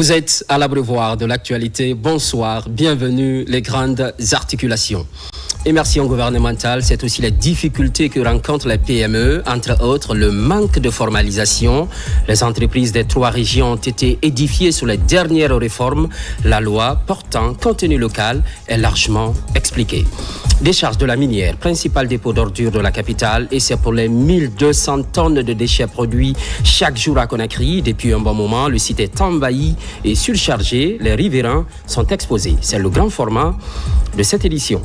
Vous êtes à l'abreuvoir de l'actualité. Bonsoir, bienvenue les grandes articulations. Émersion gouvernementale, c'est aussi les difficultés que rencontrent les PME, entre autres le manque de formalisation. Les entreprises des 3 régions ont été édifiées sur les dernières réformes. La loi portant contenu local est largement expliquée. Décharge de la minière, principal dépôt d'ordures de la capitale, et c'est pour les 1200 tonnes de déchets produits chaque jour à Conakry. Depuis un bon moment, le site est envahi et surchargé. Les riverains sont exposés. C'est le grand format de cette édition.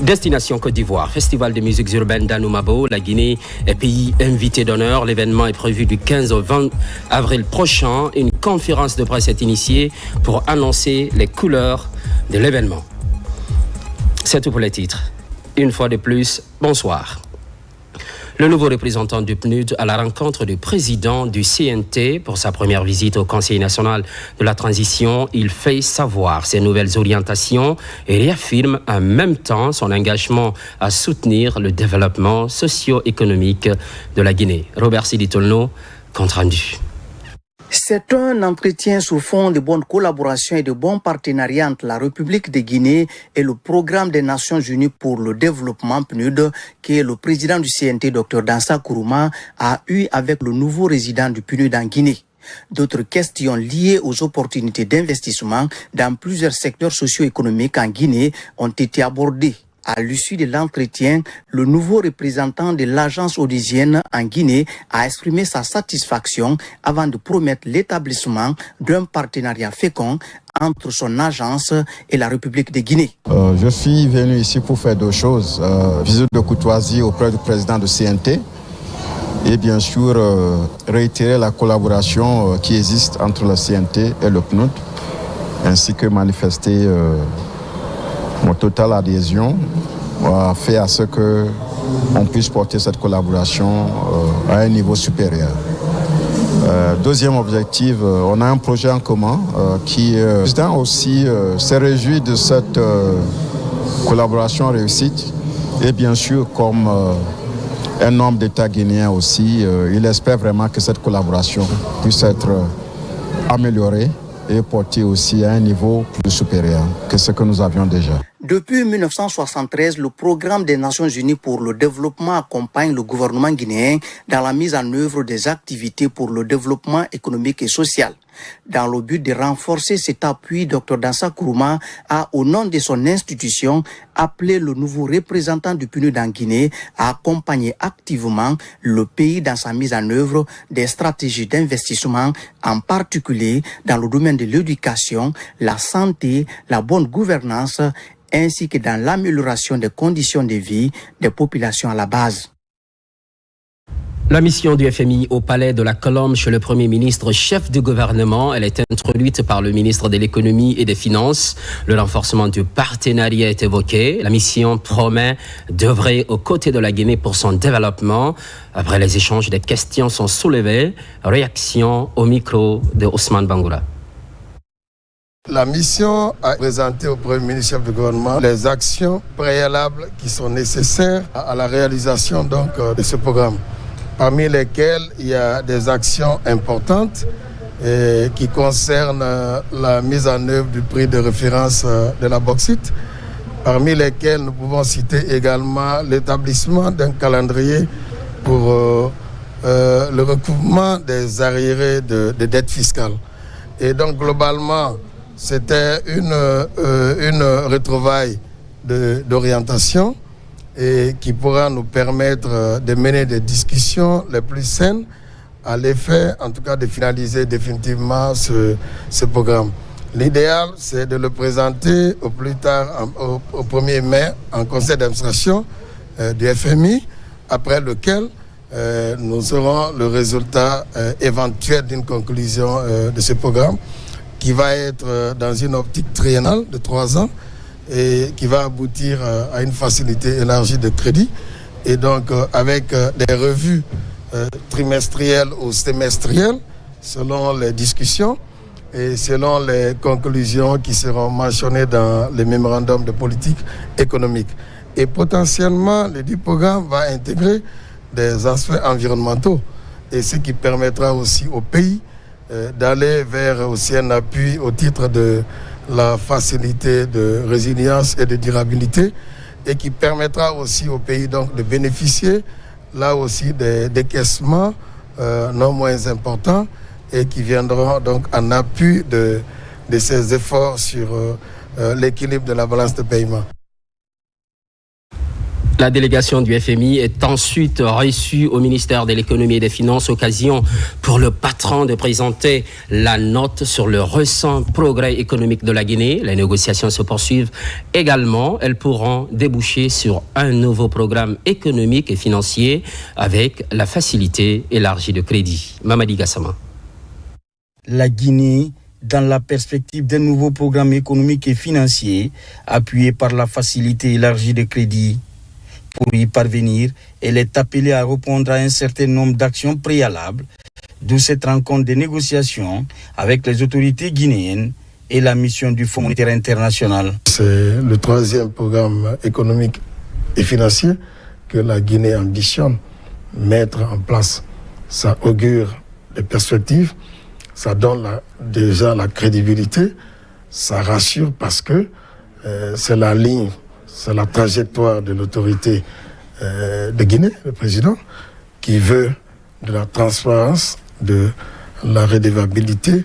Destination Côte d'Ivoire, Festival de musiques urbaines d'Anoumabo. La Guinée est pays invité d'honneur. L'événement est prévu du 15 au 20 avril prochain. Une conférence de presse est initiée pour annoncer les couleurs de l'événement. C'est tout pour les titres. Une fois de plus, bonsoir. Le nouveau représentant du PNUD à la rencontre du président du CNT pour sa première visite au Conseil national de la transition. Il fait savoir ses nouvelles orientations et réaffirme en même temps son engagement à soutenir le développement socio-économique de la Guinée. Robert Siditolno, compte rendu. C'est un entretien sous fond de bonne collaboration et de bons partenariats entre la République de Guinée et le Programme des Nations Unies pour le développement PNUD que le président du CNT, Dr Dansa Kourouma, a eu avec le nouveau résident du PNUD en Guinée. D'autres questions liées aux opportunités d'investissement dans plusieurs secteurs socio-économiques en Guinée ont été abordées. À l'issue de l'entretien, le nouveau représentant de l'agence onusienne en Guinée a exprimé sa satisfaction avant de promettre l'établissement d'un partenariat fécond entre son agence et la République de Guinée. Je suis venu ici pour faire 2 choses. Visite de courtoisie auprès du président de CNT et bien sûr réitérer la collaboration qui existe entre le CNT et le PNUD, ainsi que manifester mon totale adhésion fait à ce qu'on puisse porter cette collaboration à un niveau supérieur. Deuxième objectif, on a un projet en commun qui le président aussi s'est réjoui de cette collaboration réussite et bien sûr comme un homme d'État guinéen aussi, il espère vraiment que cette collaboration puisse être améliorée et porter aussi à un niveau plus supérieur que ce que nous avions déjà. Depuis 1973, le Programme des Nations Unies pour le développement accompagne le gouvernement guinéen dans la mise en œuvre des activités pour le développement économique et social. Dans le but de renforcer cet appui, Dr Dansa Kourouma a, au nom de son institution, appelé le nouveau représentant du PNUD en Guinée à accompagner activement le pays dans sa mise en œuvre des stratégies d'investissement, en particulier dans le domaine de l'éducation, la santé, la bonne gouvernance, ainsi que dans l'amélioration des conditions de vie des populations à la base. La mission du FMI au palais de la Colombe chez le Premier ministre, chef du gouvernement, elle est introduite par le ministre de l'Économie et des Finances. Le renforcement du partenariat est évoqué. La mission promet d'œuvrer aux côtés de la Guinée pour son développement. Après les échanges, des questions sont soulevées. Réaction au micro de Ousmane Bangoura. La mission a présenté au Premier ministre chef du gouvernement les actions préalables qui sont nécessaires à la réalisation de ce programme. Parmi lesquelles il y a des actions importantes qui concernent la mise en œuvre du prix de référence de la bauxite, parmi lesquelles nous pouvons citer également l'établissement d'un calendrier pour le recouvrement des arriérés de dettes fiscales. Et donc globalement, c'était une retrouvaille d'orientation et qui pourra nous permettre de mener des discussions les plus saines à l'effet, en tout cas, de finaliser définitivement ce programme. L'idéal, c'est de le présenter au plus tard, au 1er mai, en conseil d'administration du FMI, après lequel nous aurons le résultat éventuel d'une conclusion de ce programme qui va être dans une optique triennale de 3 ans et qui va aboutir à une facilité élargie de crédit. Et donc, avec des revues trimestrielles ou semestrielles, selon les discussions et selon les conclusions qui seront mentionnées dans les mémorandums de politique économique. Et potentiellement, le dit programme va intégrer des aspects environnementaux, et ce qui permettra aussi au pays d'aller vers aussi un appui au titre de la facilité de résilience et de durabilité et qui permettra aussi au pays donc de bénéficier là aussi des décaissements non moins importants et qui viendront donc en appui de ces efforts sur l'équilibre de la balance de paiement. La délégation du FMI est ensuite reçue au ministère de l'économie et des finances, occasion pour le patron de présenter la note sur le récent progrès économique de la Guinée. Les négociations se poursuivent également. Elles pourront déboucher sur un nouveau programme économique et financier avec la facilité élargie de crédit. Mamadi Gassama. La Guinée, dans la perspective d'un nouveau programme économique et financier appuyé par la facilité élargie de crédit. Pour y parvenir, elle est appelée à répondre à un certain nombre d'actions préalables, d'où cette rencontre de négociations avec les autorités guinéennes et la mission du Fonds monétaire international. C'est le troisième programme économique et financier que la Guinée ambitionne mettre en place. Ça augure des perspectives, ça donne déjà la crédibilité, ça rassure parce que c'est la ligne, c'est la trajectoire de l'autorité de Guinée, le président, qui veut de la transparence, de la redevabilité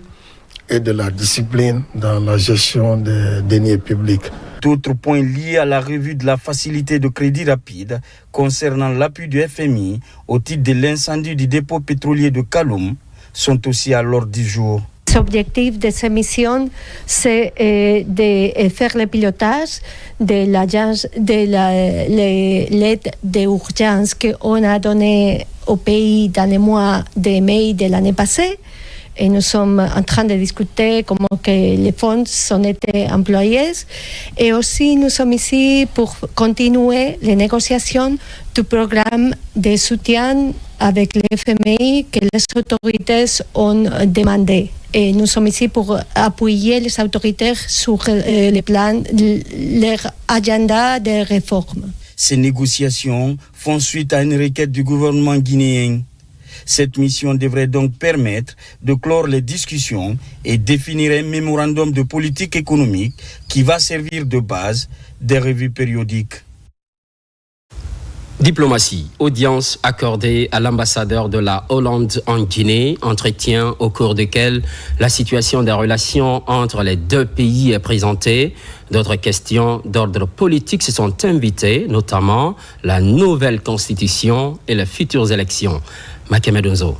et de la discipline dans la gestion des deniers publics. D'autres points liés à la revue de la facilité de crédit rapide concernant l'appui du FMI au titre de l'incendie du dépôt pétrolier de Kaloum sont aussi à l'ordre du jour. L'objectif de cette mission, c'est de faire le pilotage de l'aide d'urgence qu'on a donnée au pays dans les mois de mai de l'année passée. Et nous sommes en train de discuter comment que les fonds ont été employés. Et aussi, nous sommes ici pour continuer les négociations du programme de soutien avec le FMI que les autorités ont demandé. Et nous sommes ici pour appuyer les autorités sur le plan, leur agenda de réforme. Ces négociations font suite à une requête du gouvernement guinéen. Cette mission devrait donc permettre de clore les discussions et définir un mémorandum de politique économique qui va servir de base des revues périodiques. Diplomatie, audience accordée à l'ambassadeur de la Hollande en Guinée, entretien au cours duquel la situation des relations entre les deux pays est présentée. D'autres questions d'ordre politique se sont invitées, notamment la nouvelle constitution et les futures élections. Makemedonzo.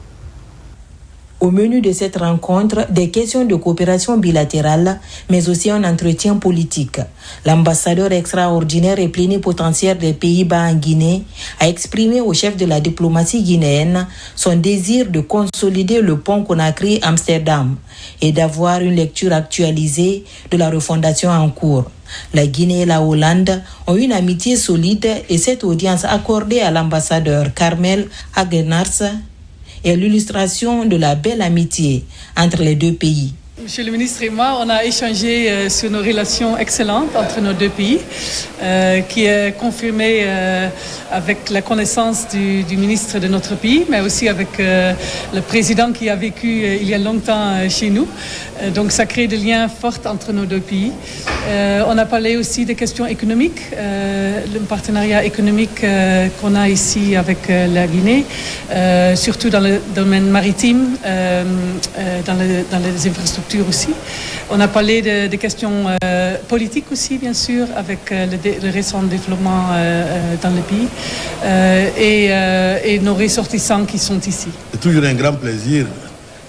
Au menu de cette rencontre, des questions de coopération bilatérale, mais aussi un entretien politique. L'ambassadeur extraordinaire et plénipotentiaire des Pays-Bas en Guinée a exprimé au chef de la diplomatie guinéenne son désir de consolider le pont Conakry-Amsterdam et d'avoir une lecture actualisée de la refondation en cours. La Guinée et la Hollande ont une amitié solide et cette audience accordée à l'ambassadeur Carmel Hagenarts est l'illustration de la belle amitié entre les deux pays. Monsieur le ministre et moi, on a échangé sur nos relations excellentes entre nos deux pays, qui est confirmée avec la connaissance du ministre de notre pays, mais aussi avec le président qui a vécu il y a longtemps chez nous. Donc ça crée des liens forts entre nos deux pays. On a parlé aussi des questions économiques, le partenariat économique qu'on a ici avec la Guinée, surtout dans le domaine maritime, dans les infrastructures aussi. On a parlé des questions politiques aussi, bien sûr, avec le récent développement dans le pays et nos ressortissants qui sont ici. C'est toujours un grand plaisir.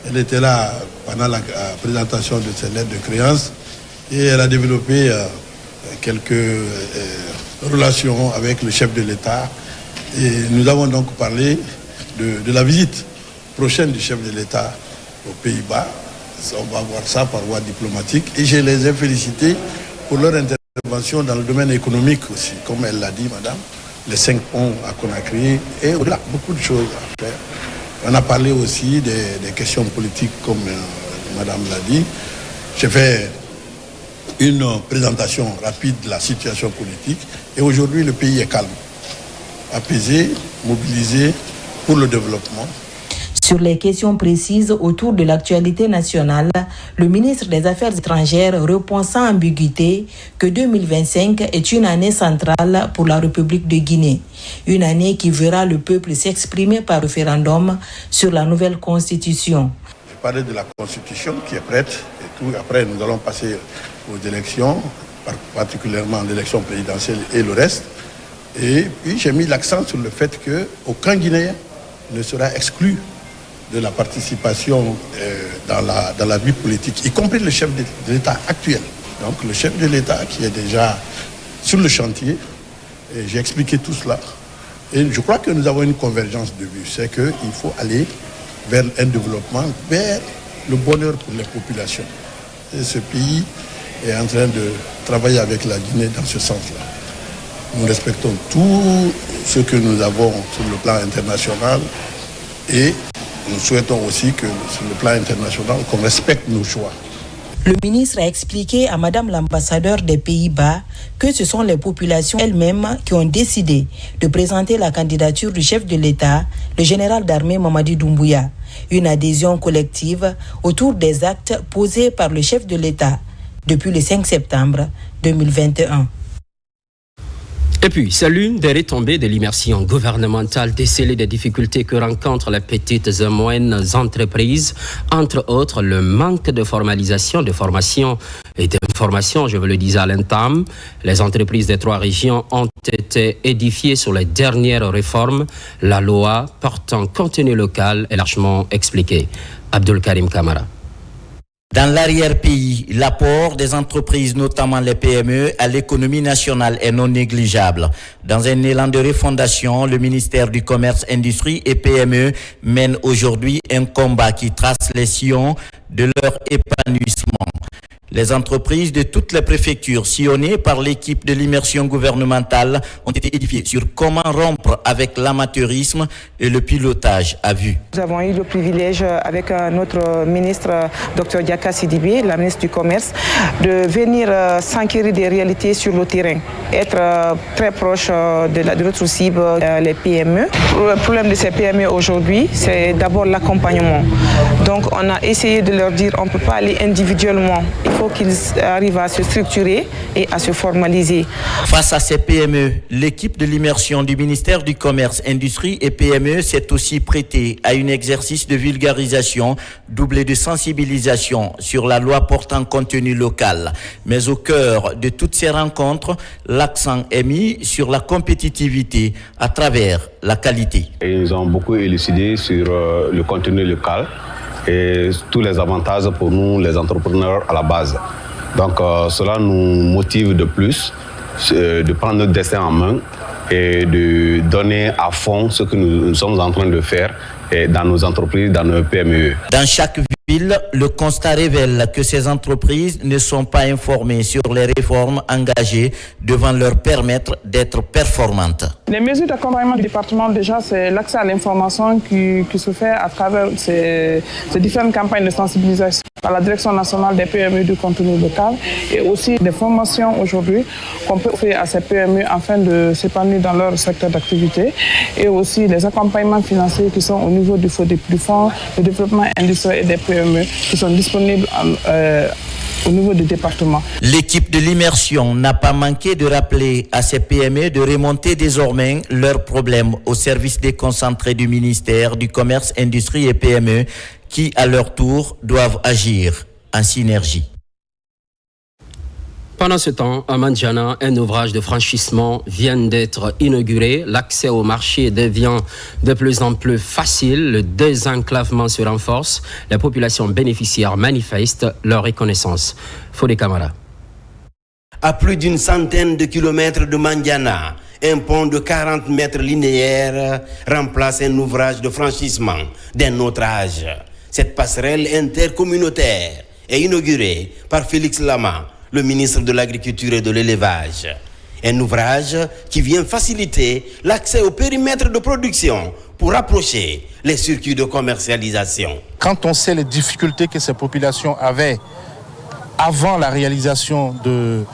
Elle était là pendant la présentation de cette lettre de créance et elle a développé quelques relations avec le chef de l'État. Et nous avons donc parlé de la visite prochaine du chef de l'État aux Pays-Bas. On va voir ça par voie diplomatique. Et je les ai félicités pour leur intervention dans le domaine économique aussi, comme elle l'a dit, madame. Les 5 ponts à Conakry et au-delà, beaucoup de choses à faire. On a parlé aussi des questions politiques, comme madame l'a dit. J'ai fait une présentation rapide de la situation politique. Et aujourd'hui, le pays est calme, apaisé, mobilisé pour le développement. Sur les questions précises autour de l'actualité nationale, le ministre des Affaires étrangères répond sans ambiguïté que 2025 est une année centrale pour la République de Guinée. Une année qui verra le peuple s'exprimer par référendum sur la nouvelle constitution. Je parlais de la constitution qui est prête et tout. Après, nous allons passer aux élections, particulièrement l'élection présidentielle et le reste. Et puis, j'ai mis l'accent sur le fait qu'aucun Guinéen ne sera exclu de la participation dans la vie politique, y compris le chef de l'État actuel. Donc le chef de l'État qui est déjà sur le chantier, et j'ai expliqué tout cela. Et je crois que nous avons une convergence de vues, c'est qu'il faut aller vers un développement, vers le bonheur pour les populations. Et ce pays est en train de travailler avec la Guinée dans ce sens-là. Nous respectons tout ce que nous avons sur le plan international et nous souhaitons aussi que sur le plan international, qu'on respecte nos choix. Le ministre a expliqué à Madame l'ambassadeur des Pays-Bas que ce sont les populations elles-mêmes qui ont décidé de présenter la candidature du chef de l'État, le général d'armée Mamadi Doumbouya. Une adhésion collective autour des actes posés par le chef de l'État depuis le 5 septembre 2021. Et puis, c'est l'une des retombées de l'immersion gouvernementale déceler des difficultés que rencontrent les petites et moyennes entreprises, entre autres le manque de formalisation, de formation et d'information, je vous le disais à l'entame. Les entreprises des 3 régions ont été édifiées sur les dernières réformes. La loi portant contenu local est largement expliquée. Abdul Karim Kamara. Dans l'arrière-pays, l'apport des entreprises, notamment les PME, à l'économie nationale est non négligeable. Dans un élan de refondation, le ministère du Commerce, Industrie et PME mène aujourd'hui un combat qui trace les sillons de leur épanouissement. Les entreprises de toutes les préfectures sillonnées par l'équipe de l'immersion gouvernementale ont été édifiées sur comment rompre avec l'amateurisme et le pilotage à vue. Nous avons eu le privilège avec notre ministre Dr Diaka Sidibé, la ministre du Commerce, de venir s'enquérir des réalités sur le terrain, être très proche de notre cible, les PME. Le problème de ces PME aujourd'hui, c'est d'abord l'accompagnement. Donc on a essayé de leur dire on ne peut pas aller individuellement. Il faut qu'ils arrivent à se structurer et à se formaliser. Face à ces PME, l'équipe de l'immersion du ministère du Commerce, Industrie et PME s'est aussi prêtée à un exercice de vulgarisation doublé de sensibilisation sur la loi portant contenu local. Mais au cœur de toutes ces rencontres, l'accent est mis sur la compétitivité à travers la qualité. Ils nous ont beaucoup élucidé sur le contenu local et tous les avantages pour nous, les entrepreneurs à la base. Donc cela nous motive de plus de prendre notre destin en main et de donner à fond ce que nous sommes en train de faire dans nos entreprises, dans nos PME. Dans chaque ville, le constat révèle que ces entreprises ne sont pas informées sur les réformes engagées devant leur permettre d'être performantes. Les mesures d'accompagnement du département, déjà, c'est l'accès à l'information qui se fait à travers ces différentes campagnes de sensibilisation par la Direction nationale des PME du contenu local et aussi des formations aujourd'hui qu'on peut offrir à ces PME afin de s'épanouir dans leur secteur d'activité et aussi les accompagnements financiers qui sont au niveau du fonds de développement industriel et des PME qui sont disponibles au niveau du département. L'équipe de l'immersion n'a pas manqué de rappeler à ces PME de remonter désormais leurs problèmes au service déconcentré du ministère du Commerce, Industrie et PME qui, à leur tour, doivent agir en synergie. Pendant ce temps, à Mandjana, un ouvrage de franchissement vient d'être inauguré. L'accès au marché devient de plus en plus facile. Le désenclavement se renforce. Les populations bénéficiaires manifestent leur reconnaissance. Fodé Camara. À plus d'une centaine de kilomètres de Mandjana, un pont de 40 mètres linéaires remplace un ouvrage de franchissement d'un autre âge. Cette passerelle intercommunautaire est inaugurée par Félix Lama, le ministre de l'Agriculture et de l'Élevage. Un ouvrage qui vient faciliter l'accès au périmètre de production pour rapprocher les circuits de commercialisation. Quand on sait les difficultés que ces populations avaient avant la réalisation de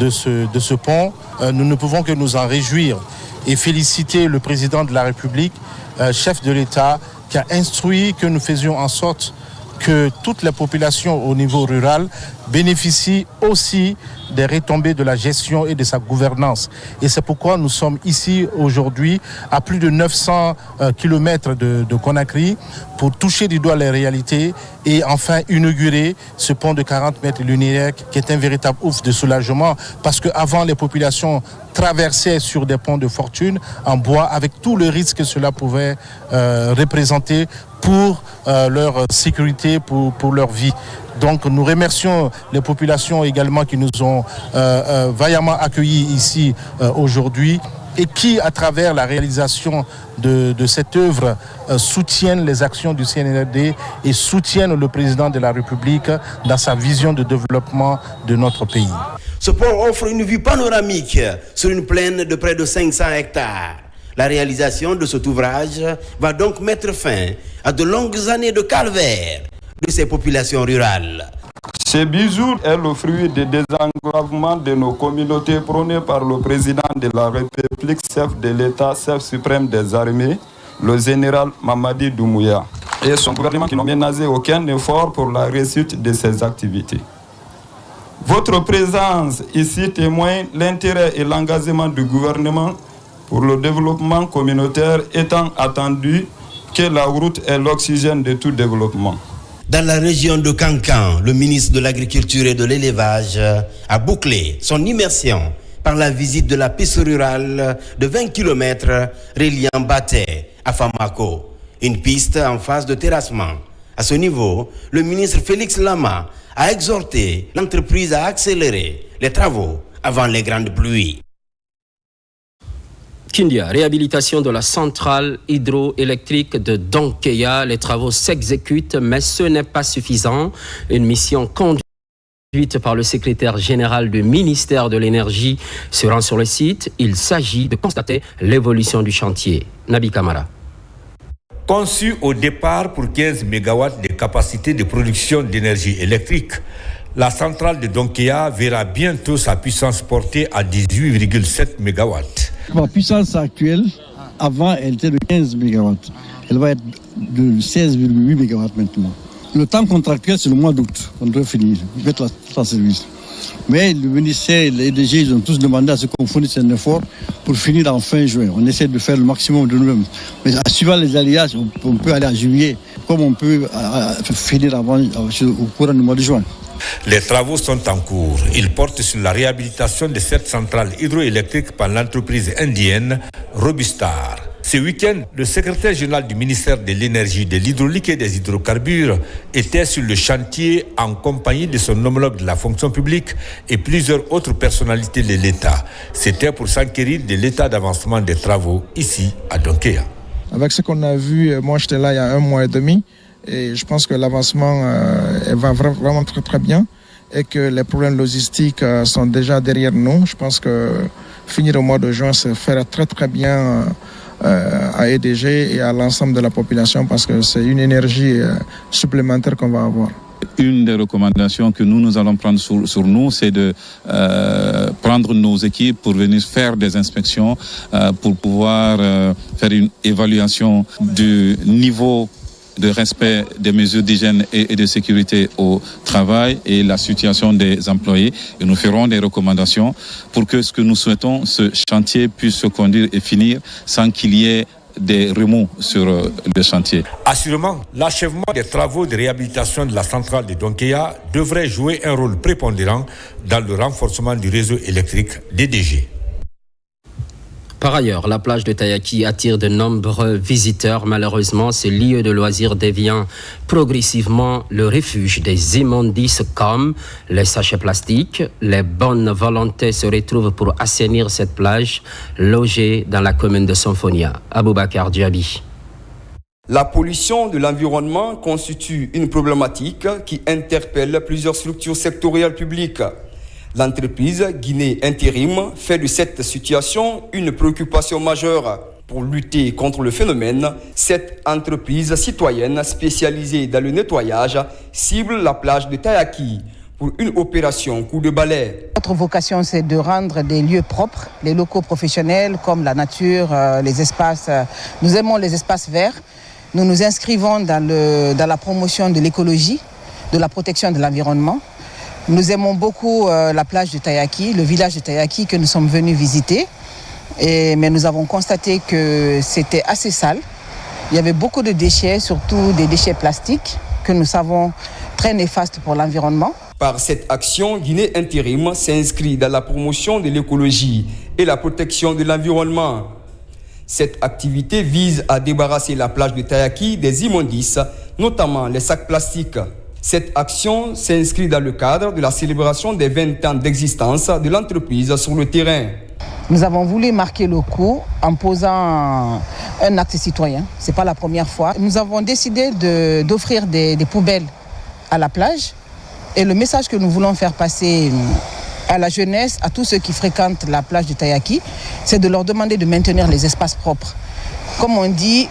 ce pont, nous ne pouvons que nous en réjouir et féliciter le président de la République, chef de l'État, qui a instruit que nous faisions en sorte que toutes les populations au niveau rural bénéficient aussi des retombées de la gestion et de sa gouvernance. Et c'est pourquoi nous sommes ici aujourd'hui à plus de 900 km de Conakry pour toucher du doigt les réalités et enfin inaugurer ce pont de 40 mètres linéaires qui est un véritable ouf de soulagement parce qu'avant les populations traversaient sur des ponts de fortune en bois avec tout le risque que cela pouvait représenter pour leur sécurité, pour leur vie. Donc nous remercions les populations également qui nous ont vaillamment accueillis ici aujourd'hui et qui, à travers la réalisation de cette œuvre, soutiennent les actions du CNRD et soutiennent le président de la République dans sa vision de développement de notre pays. Ce pont offre une vue panoramique sur une plaine de près de 500 hectares. La réalisation de cet ouvrage va donc mettre fin à de longues années de calvaire de ces populations rurales. Ce bijou est le fruit du désengravement de nos communautés prônées par le président de la République, chef de l'État, chef suprême des armées, le général Mamadi Doumbouya, et son gouvernement qui n'ont ménagé aucun effort pour la réussite de ces activités. Votre présence ici témoigne l'intérêt et l'engagement du gouvernement pour le développement communautaire, étant attendu que la route est l'oxygène de tout développement. Dans la région de Kankan, le ministre de l'Agriculture et de l'Élevage a bouclé son immersion par la visite de la piste rurale de 20 km reliant Baté à Famako, une piste en phase de terrassement. À ce niveau, le ministre Félix Lama a exhorté l'entreprise à accélérer les travaux avant les grandes pluies. Kindia, réhabilitation de la centrale hydroélectrique de Donkeya. Les travaux s'exécutent, mais ce n'est pas suffisant. Une mission conduite par le secrétaire général du ministère de l'Énergie se rend sur le site. Il s'agit de constater l'évolution du chantier. Nabi Kamara. Conçu au départ pour 15 MW de capacité de production d'énergie électrique, la centrale de Donkeya verra bientôt sa puissance portée à 18,7 MW. La puissance actuelle, avant, elle était de 15 MW. Elle va être de 16,8 MW maintenant. Le temps contractuel, c'est le mois d'août. On doit finir, mettre la service. Mais le ministère et les DG, ils ont tous demandé à ce qu'on fournisse un effort pour finir en fin juin. On essaie de faire le maximum de nous-mêmes. Mais suivant les alliages, on peut aller à juillet, comme on peut finir avant, au courant du mois de juin. Les travaux sont en cours. Ils portent sur la réhabilitation de cette centrale hydroélectrique par l'entreprise indienne Robustar. Ce week-end, le secrétaire général du ministère de l'Énergie, de l'Hydraulique et des Hydrocarbures était sur le chantier en compagnie de son homologue de la fonction publique et plusieurs autres personnalités de l'État. C'était pour s'enquérir de l'état d'avancement des travaux ici à Donkeya. Avec ce qu'on a vu, moi j'étais là il y a 1 mois et demi. Et je pense que l'avancement va vraiment très très bien et que les problèmes logistiques sont déjà derrière nous. Je pense que finir au mois de juin, c'est faire très très bien à EDG et à l'ensemble de la population parce que c'est une énergie supplémentaire qu'on va avoir. Une des recommandations que nous allons prendre sur nous, c'est de prendre nos équipes pour venir faire des inspections, pour pouvoir faire une évaluation du niveau de respect des mesures d'hygiène et de sécurité au travail et la situation des employés. Et nous ferons des recommandations pour que ce que nous souhaitons, ce chantier puisse se conduire et finir sans qu'il y ait des remous sur le chantier. Assurément, l'achèvement des travaux de réhabilitation de la centrale de Donkeya devrait jouer un rôle prépondérant dans le renforcement du réseau électrique DDG. Par ailleurs, la plage de Tayaki attire de nombreux visiteurs. Malheureusement, ce lieu de loisirs devient progressivement le refuge des immondices comme les sachets plastiques. Les bonnes volontés se retrouvent pour assainir cette plage logée dans la commune de Symphonia. Aboubakar Diaby. La pollution de l'environnement constitue une problématique qui interpelle plusieurs structures sectorielles publiques. L'entreprise Guinée Intérim fait de cette situation une préoccupation majeure. Pour lutter contre le phénomène, cette entreprise citoyenne spécialisée dans le nettoyage cible la plage de Tayaki pour une opération coup de balai. Notre vocation, c'est de rendre des lieux propres, les locaux professionnels comme la nature, les espaces. Nous aimons les espaces verts. Nous nous inscrivons dans la promotion de l'écologie, de la protection de l'environnement. Nous aimons beaucoup la plage de Tayaki, le village de Tayaki que nous sommes venus visiter. Mais nous avons constaté que c'était assez sale. Il y avait beaucoup de déchets, surtout des déchets plastiques que nous savons très néfastes pour l'environnement. Par cette action, Guinée Intérim s'inscrit dans la promotion de l'écologie et la protection de l'environnement. Cette activité vise à débarrasser la plage de Tayaki des immondices, notamment les sacs plastiques. Cette action s'inscrit dans le cadre de la célébration des 20 ans d'existence de l'entreprise sur le terrain. Nous avons voulu marquer le coup en posant un acte citoyen. Ce n'est pas la première fois. Nous avons décidé d'offrir des poubelles à la plage. Et le message que nous voulons faire passer à la jeunesse, à tous ceux qui fréquentent la plage de Tayaki, c'est de leur demander de maintenir les espaces propres. Comme on dit,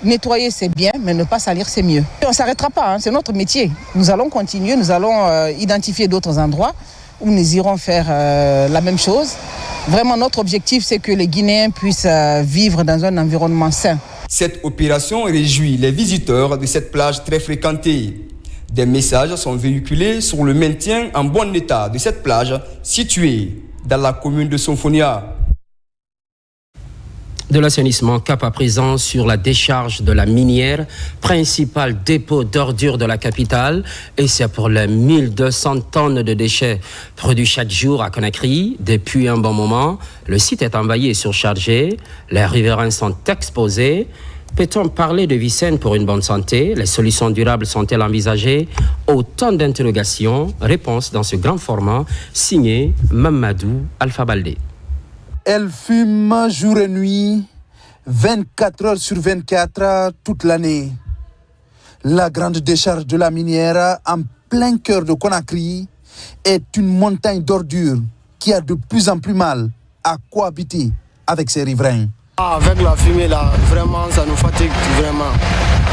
nettoyer c'est bien, mais ne pas salir c'est mieux. On ne s'arrêtera pas, c'est notre métier. Nous allons continuer, nous allons identifier d'autres endroits où nous irons faire la même chose. Vraiment, notre objectif, c'est que les Guinéens puissent vivre dans un environnement sain. Cette opération réjouit les visiteurs de cette plage très fréquentée. Des messages sont véhiculés sur le maintien en bon état de cette plage située dans la commune de Sonfonia. De l'assainissement, cap à présent sur la décharge de la minière, principal dépôt d'ordures de la capitale, et c'est pour les 1200 tonnes de déchets produits chaque jour à Conakry. Depuis un bon moment, le site est envahi et surchargé, les riverains sont exposés. Peut-on parler de vie saine pour une bonne santé? Les solutions durables sont-elles envisagées? Autant d'interrogations. Réponse dans ce grand format, signé Mamadou Alpha Baldé. Elle fume jour et nuit, 24 heures sur 24, toute l'année. La grande décharge de la minière, en plein cœur de Conakry, est une montagne d'ordures qui a de plus en plus mal à cohabiter avec ses riverains. Avec la fumée là, vraiment ça nous fatigue, vraiment.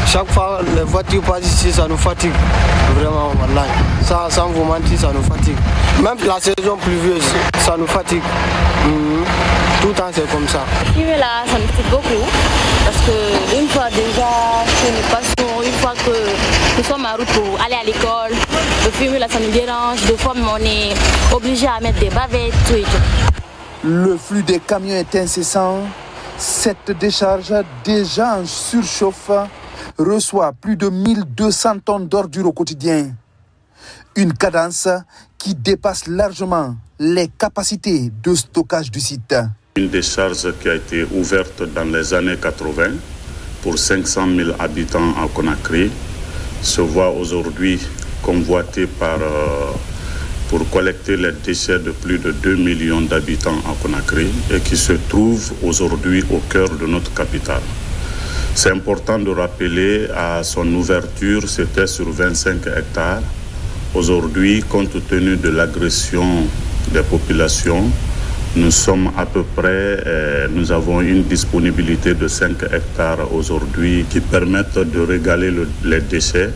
Chaque fois les voitures passent ici, ça nous fatigue, vraiment, voilà. Ça, sans vous mentir, ça nous fatigue. Même la saison pluvieuse, ça nous fatigue. Tout le temps c'est comme ça. La fumée là, ça nous fatigue beaucoup. Parce qu'une fois déjà que nous passons, une fois que nous sommes en route pour aller à l'école, le fumée là, ça nous dérange. Des fois, on est obligé à mettre des bavettes, tout et tout. Le flux des camions est incessant. Cette décharge, déjà en surchauffe, reçoit plus de 1200 tonnes d'ordures au quotidien. Une cadence qui dépasse largement les capacités de stockage du site. Une décharge qui a été ouverte dans les années 80 pour 500 000 habitants à Conakry se voit aujourd'hui convoitée pour collecter les déchets de plus de 2 millions d'habitants à Conakry et qui se trouve aujourd'hui au cœur de notre capitale. C'est important de rappeler, à son ouverture, c'était sur 25 hectares. Aujourd'hui, compte tenu de l'agression des populations, nous sommes à peu près, nous avons une disponibilité de 5 hectares aujourd'hui qui permettent de régaler les déchets.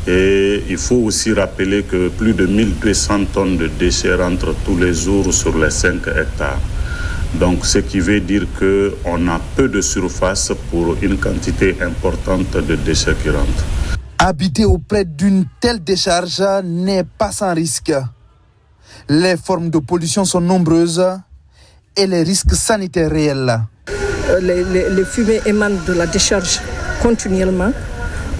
Et il faut aussi rappeler que plus de 1200 tonnes de déchets rentrent tous les jours sur les 5 hectares. Donc, ce qui veut dire qu'on a peu de surface pour une quantité importante de déchets qui rentrent. Habiter auprès d'une telle décharge n'est pas sans risque. Les formes de pollution sont nombreuses et les risques sanitaires réels. Les fumées émanent de la décharge continuellement.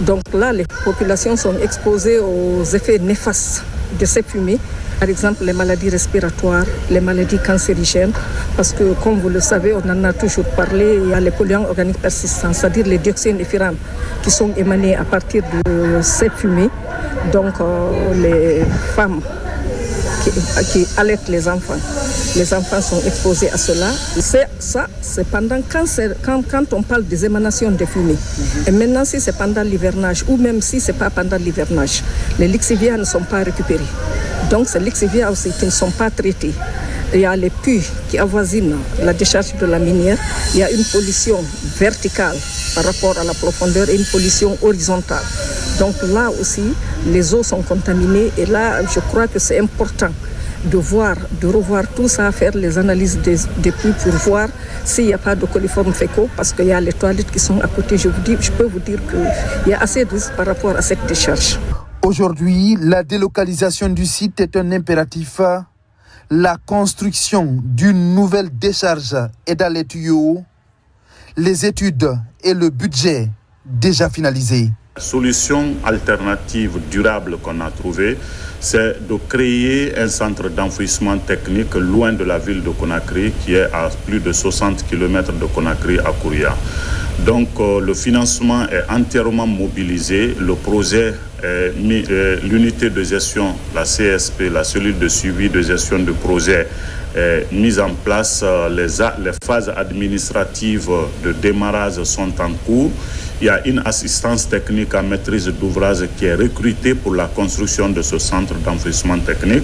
Donc là, les populations sont exposées aux effets néfastes de ces fumées. Par exemple, les maladies respiratoires, les maladies cancérigènes. Parce que, comme vous le savez, on en a toujours parlé, il y a les polluants organiques persistants, c'est-à-dire les dioxines et furans qui sont émanés à partir de ces fumées. Donc, les femmes qui allaitent les enfants sont exposés à cela. C'est pendant quand on parle des émanations de fumée. Et maintenant, si c'est pendant l'hivernage, ou même si ce n'est pas pendant l'hivernage, les lixivias ne sont pas récupérés. Donc, ces lixivias aussi qui ne sont pas traités. Il y a les puits qui avoisinent la décharge de la minière. Il y a une pollution verticale par rapport à la profondeur et une pollution horizontale. Donc là aussi, les eaux sont contaminées et là, je crois que c'est important de revoir tout ça, faire les analyses des puits pour voir s'il n'y a pas de coliformes fécaux, parce qu'il y a les toilettes qui sont à côté. Je peux vous dire qu'il y a assez de risques par rapport à cette décharge. Aujourd'hui, la délocalisation du site est un impératif. La construction d'une nouvelle décharge est dans les tuyaux. Les études et le budget déjà finalisés. La solution alternative durable qu'on a trouvée, c'est de créer un centre d'enfouissement technique loin de la ville de Conakry, qui est à plus de 60 km de Conakry à Kouria. Donc le financement est entièrement mobilisé. Le projet, l'unité de gestion, la CSP, la cellule de suivi de gestion de projet, mise en place. Les phases administratives de démarrage sont en cours. Il y a une assistance technique à maîtrise d'ouvrage qui est recrutée pour la construction de ce centre d'enfouissement technique.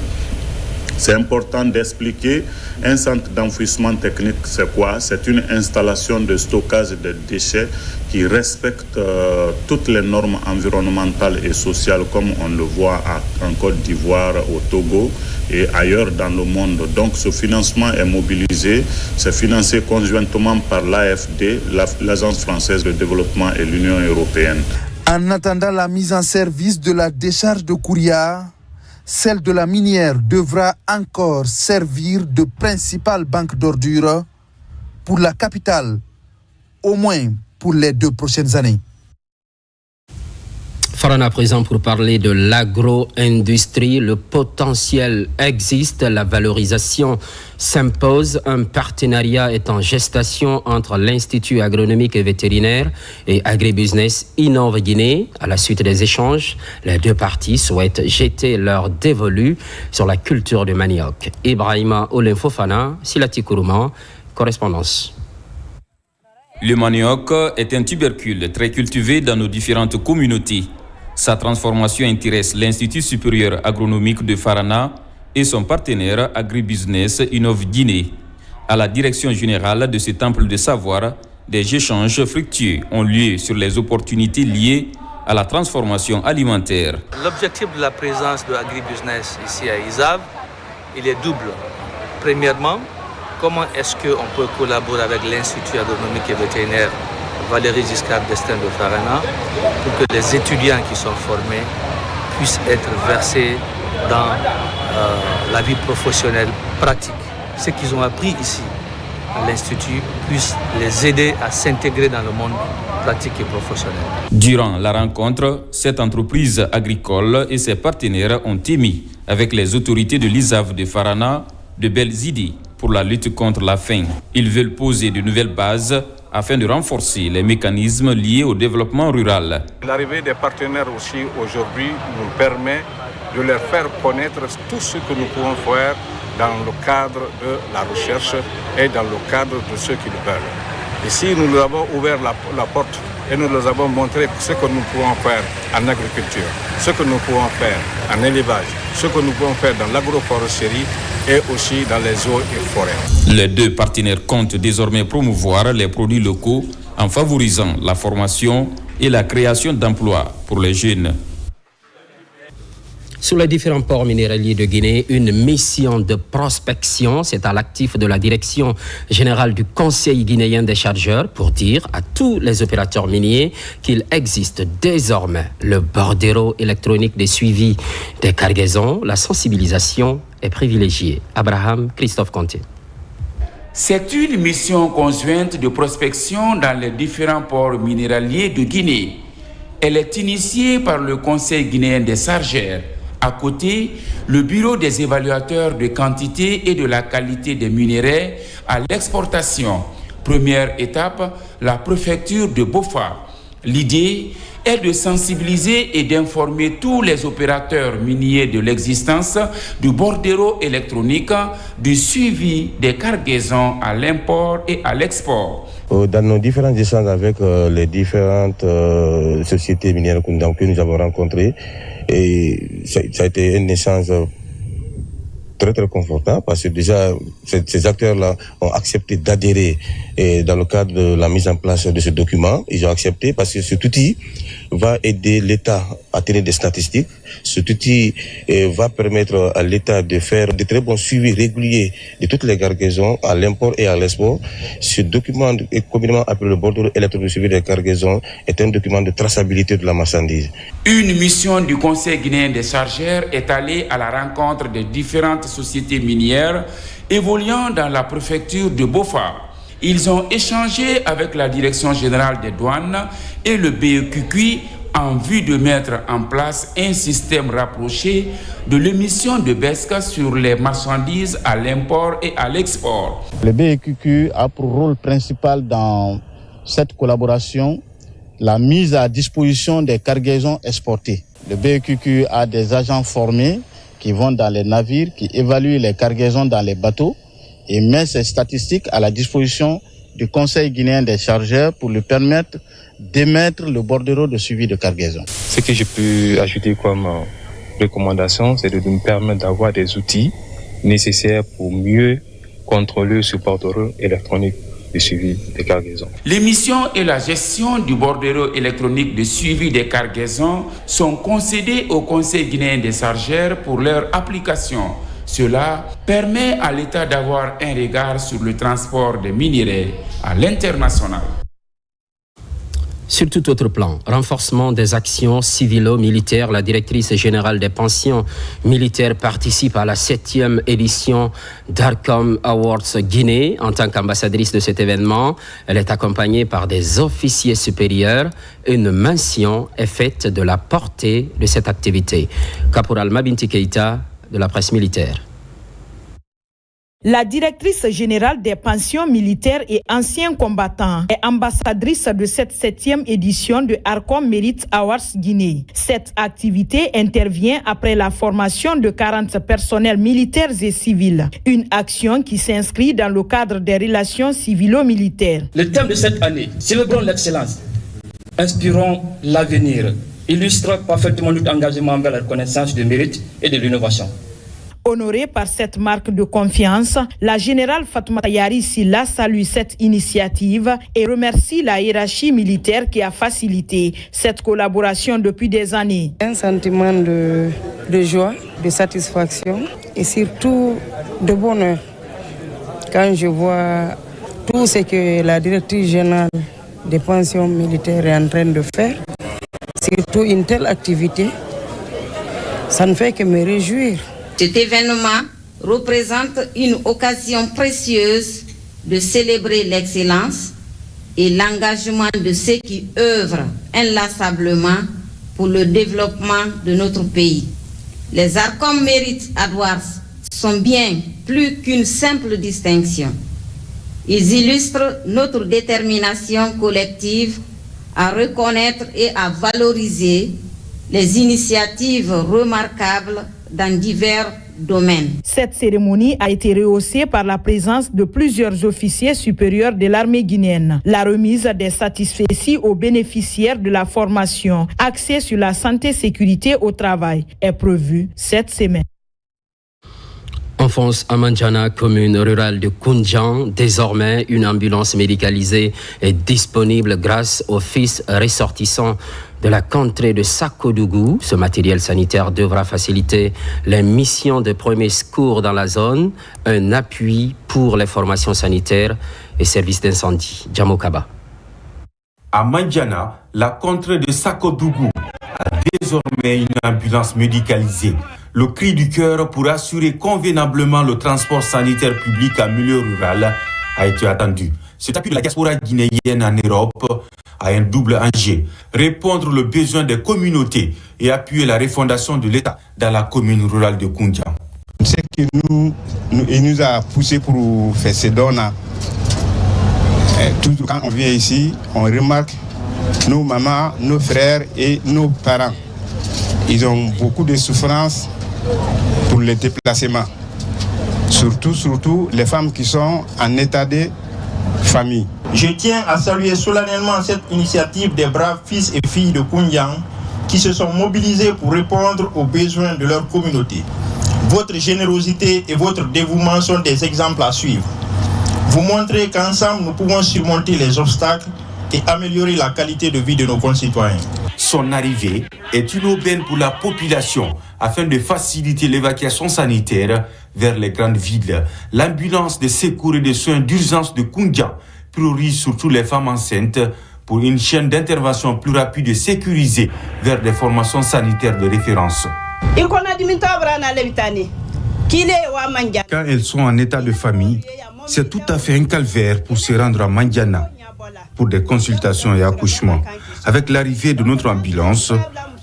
C'est important d'expliquer. Un centre d'enfouissement technique, c'est quoi? C'est une installation de stockage de déchets qui respecte toutes les normes environnementales et sociales, comme on le voit en Côte d'Ivoire, au Togo et ailleurs dans le monde. Donc ce financement est mobilisé. C'est financé conjointement par l'AFD, l'Agence française de développement, et l'Union européenne. En attendant la mise en service de la décharge de Kouria, celle de la minière devra encore servir de principale banque d'ordures pour la capitale, au moins pour les 2 prochaines années. Farana à présent pour parler de l'agro-industrie. Le potentiel existe, la valorisation s'impose. Un partenariat est en gestation entre l'Institut agronomique et vétérinaire et Agribusiness Innove Guinée. À la suite des échanges, les 2 parties souhaitent jeter leur dévolu sur la culture du manioc. Ibrahima Olenfofana, Silati Kourouma, correspondance. Le manioc est un tubercule très cultivé dans nos différentes communautés. Sa transformation intéresse l'Institut supérieur agronomique de Farana et son partenaire Agribusiness Innove Guinée. À la direction générale de ce temple de savoir, des échanges fructueux ont lieu sur les opportunités liées à la transformation alimentaire. L'objectif de la présence de Agribusiness ici à ISAV, il est double. Premièrement, comment est-ce qu'on peut collaborer avec l'Institut agronomique et vétérinaire Valéry Giscard d'Estaing de Farana pour que les étudiants qui sont formés puissent être versés dans la vie professionnelle pratique. Ce qu'ils ont appris ici à l'Institut puisse les aider à s'intégrer dans le monde pratique et professionnel. Durant la rencontre, cette entreprise agricole et ses partenaires ont émis avec les autorités de l'ISAV de Farana de belles idées pour la lutte contre la faim. Ils veulent poser de nouvelles bases afin de renforcer les mécanismes liés au développement rural. L'arrivée des partenaires aussi aujourd'hui nous permet de leur faire connaître tout ce que nous pouvons faire dans le cadre de la recherche et dans le cadre de ce qu'ils veulent. Ici, nous leur avons ouvert la porte et nous leur avons montré ce que nous pouvons faire en agriculture, ce que nous pouvons faire en élevage, ce que nous pouvons faire dans l'agroforesterie et aussi dans les eaux et forêts. Les 2 partenaires comptent désormais promouvoir les produits locaux en favorisant la formation et la création d'emplois pour les jeunes. Sur les différents ports minéraliers de Guinée, une mission de prospection, c'est à l'actif de la direction générale du Conseil guinéen des chargeurs pour dire à tous les opérateurs miniers qu'il existe désormais le bordereau électronique des suivis des cargaisons. La sensibilisation est privilégiée. Abraham Christophe Conté. C'est une mission conjointe de prospection dans les différents ports minéraliers de Guinée. Elle est initiée par le Conseil guinéen des chargeurs. À côté, le Bureau des évaluateurs de quantité et de la qualité des minerais à l'exportation. Première étape, la préfecture de Bofa. L'idée est de sensibiliser et d'informer tous les opérateurs miniers de l'existence du bordereau électronique, du suivi des cargaisons à l'import et à l'export. Dans nos différents échanges avec les différentes sociétés minières que nous avons rencontrées, et ça a été un échange très confortable parce que déjà ces acteurs-là ont accepté d'adhérer dans le cadre de la mise en place de ce document. Ils ont accepté parce que cet outil va aider l'État à tenir des statistiques. Cet outil va permettre à l'État de faire de très bons suivis réguliers de toutes les cargaisons à l'import et à l'export. Ce document, communément appelé le bordereau électronique de suivi des cargaisons, est un document de traçabilité de la marchandise. Une mission du Conseil guinéen des chargeurs est allée à la rencontre des différentes sociétés minières évoluant dans la préfecture de Bofa. Ils ont échangé avec la Direction générale des douanes et le BEQQ en vue de mettre en place un système rapproché de l'émission de BESCA sur les marchandises à l'import et à l'export. Le BEQQ a pour rôle principal dans cette collaboration la mise à disposition des cargaisons exportées. Le BEQQ a des agents formés qui vont dans les navires, qui évaluent les cargaisons dans les bateaux et met ces statistiques à la disposition du Conseil guinéen des chargeurs pour lui permettre d'émettre le bordereau de suivi de cargaison. Ce que je peux ajouter comme recommandation, c'est de nous permettre d'avoir des outils nécessaires pour mieux contrôler ce bordereau électronique de suivi des cargaisons. L'émission et la gestion du bordereau électronique de suivi des cargaisons sont concédées au Conseil guinéen des chargeurs pour leur application. Cela permet à l'État d'avoir un regard sur le transport des minerais à l'international. Sur tout autre plan, renforcement des actions civilo-militaires, la directrice générale des pensions militaires participe à la 7e édition d'Arcom Awards Guinée. En tant qu'ambassadrice de cet événement, elle est accompagnée par des officiers supérieurs. Une mention est faite de la portée de cette activité. Caporal Mabinti Keïta, de la presse militaire. La directrice générale des pensions militaires et anciens combattants est ambassadrice de cette 7e édition de Arcom Merit Awards Guinée. Cette activité intervient après la formation de 40 personnels militaires et civils. Une action qui s'inscrit dans le cadre des relations civilo-militaires. Le thème de cette année, célébrons l'excellence, inspirons l'avenir, illustre parfaitement notre engagement envers la reconnaissance du mérite et de l'innovation. Honorée par cette marque de confiance, la générale Fatoumata Yari Silla salue cette initiative et remercie la hiérarchie militaire qui a facilité cette collaboration depuis des années. Un sentiment de joie, de satisfaction et surtout de bonheur quand je vois tout ce que la directrice générale des pensions militaires est en train de faire. Surtout une telle activité, ça ne fait que me réjouir. Cet événement représente une occasion précieuse de célébrer l'excellence et l'engagement de ceux qui œuvrent inlassablement pour le développement de notre pays. Les Arcom Merit Awards sont bien plus qu'une simple distinction. Ils illustrent notre détermination collective à reconnaître et à valoriser les initiatives remarquables dans divers domaines. Cette cérémonie a été rehaussée par la présence de plusieurs officiers supérieurs de l'armée guinéenne. La remise des satisfecits aux bénéficiaires de la formation axée sur la santé et sécurité au travail est prévue cette semaine. Enfance à Manjana, commune rurale de Koundjan. Désormais, une ambulance médicalisée est disponible grâce aux fils ressortissants de la contrée de Sakodougou. Ce matériel sanitaire devra faciliter les missions de premier secours dans la zone, un appui pour les formations sanitaires et services d'incendie. Djamokaba. À Manjana, la contrée de Sakodougou a désormais une ambulance médicalisée. Le cri du cœur pour assurer convenablement le transport sanitaire public en milieu rural a été attendu. Cet appui de la diaspora guinéenne en Europe a un double enjeu. Répondre aux besoins des communautés et appuyer la refondation de l'État dans la commune rurale de Koundjan. Ce qui nous a poussé pour faire ces dons-là, toujours quand on vient ici, on remarque nos mamans, nos frères et nos parents. Ils ont beaucoup de souffrances pour les déplacements. Surtout les femmes qui sont en état de famille. Je tiens à saluer solennellement cette initiative des braves fils et filles de Koundjan qui se sont mobilisés pour répondre aux besoins de leur communauté. Votre générosité et votre dévouement sont des exemples à suivre. Vous montrez qu'ensemble nous pouvons surmonter les obstacles et améliorer la qualité de vie de nos concitoyens. Son arrivée est une aubaine pour la population afin de faciliter l'évacuation sanitaire vers les grandes villes. L'ambulance de secours et de soins d'urgence de Koundian priorise surtout les femmes enceintes pour une chaîne d'intervention plus rapide et sécurisée vers des formations sanitaires de référence. Quand elles sont en état de famille, c'est tout à fait un calvaire pour se rendre à Mandiana pour des consultations et accouchements. Avec l'arrivée de notre ambulance,